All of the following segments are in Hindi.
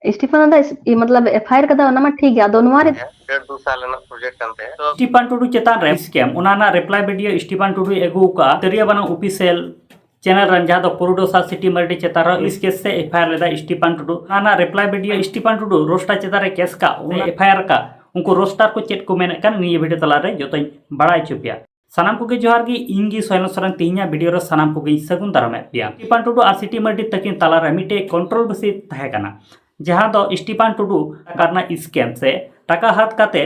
स्टीफन मतलब एफआईआर कदा ओना मा ठीक गया दो नवा रे 1.5-2 साल ना प्रोजेक्ट कानते तो स्टीफन टुडू चेतान रे स्कैम उनाना रिप्लाई वीडियो स्टीफन टुडू एगु का तरिया बना ऑफिशियल चैनल रन जहाँ पुरुडोसा सिटी मर्डी चेतार इस केस से एफआईआर लेदा स्टीफन टुडू उनाना reply video Stephen Tudu roster चेतान रे केस का एफआईआर का उनको रोस्टर को चेक को मेने कान निये वीडियो तला रे जो बड़ाई चुपिया सानाम को जोहार गी इंगी सोयन सरन तीना वीडियो रे सानाम को सगुन दारामे पिया स्टीफन टुडू और सिटी मर्डी तकिन तला रे मिटे कंट्रोवर्सी तहे कना जहाँ दो स्टीफन टुडू करना स्कैम से टाका हाथ काते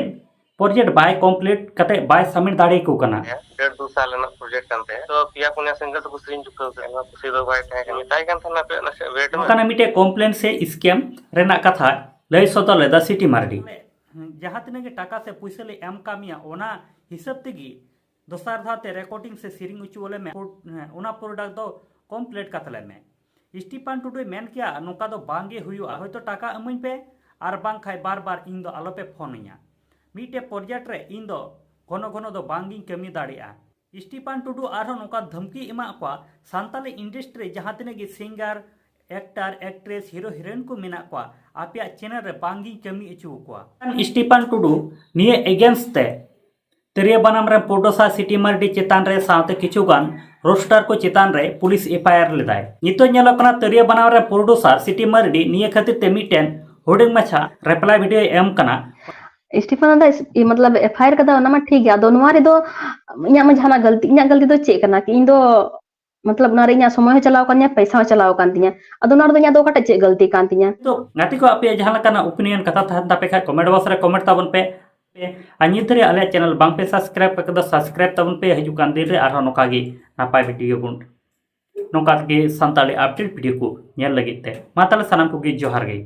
प्रोजेक्ट बाय कंप्लीट काते बाय सबमिट दाड़े को कना 1.5-2 साल ना प्रोजेक्ट कानते तो पिया पुनिया सिंगल तो कुसरिन चुका है कुसी दो बाय तहे कनी ताई कान थाना पे ना वेट में कना मिटे कंप्लेंट से स्कैम रेना कथा लय सतो लेदा सिटी मर्डी जहाँ तिने के टाका से पैसा ले एम कामिया ओना हिसाब तेगी दोसार धाते रिकॉर्डिंग से सीरिंग उचुले में ओना प्रोडक्ट दो कंप्लीट कातले में स्टीफन टुडू मेन किया नोका दो बांगे हुआ होय तो टाका अमन पे और बांग खाय बार बार इन दो आलो पे फोनिया मीटे प्रोजेक्ट रे इन दो घनो घनो दो बांगी कमी दाड़िया स्टीफन टुडू आरो नोका धमकी एमा को सांताली इंडस्ट्री जहाँ तिने की singer actor actress hero heroine को मेना को आपिया चैनल रे बांगी कमी अचु को स्टीफन टुडू निये अगेंस्ट ते तरिया बनाम रे पोडोसा सिटी मर्डी चेतान रे साथे किछुगान रोस्टर को चेतान रे पुलिस एफआईआर लेदाय नितो नेलो कना तरिया बनाम रे पोडोसा सिटी मर्डी निये खातिर ते मिटेन होडिंग मछा रिप्लाई वीडियो एम कना स्टीफन मतलब एफआईआर कदा ओना मा ठीक गया दो नवा रे दो इया मा जहाना गलती दो चे कना कि इन दो मतलब नारे इया समय चलाव कानिया पैसा चलाव कान तिया अदो नार दो इया दो कटा चे गलती कान तिया तो गाती को आपे जहां लकाना ओपिनियन कथा था तापे खा कमेंट बॉक्स रे कमेंट ताबन पे अन्यतरे अले चैनल बांग पे सब्सक्राइब पे सब्सक्राइब तबन पे हजू कान दिन रे आरो नोका गे नापाय वीडियो बुन नोका गे संताली अपडेट वीडियो को नेल लगित ते मा ताले सनाम को गे जोहार गे।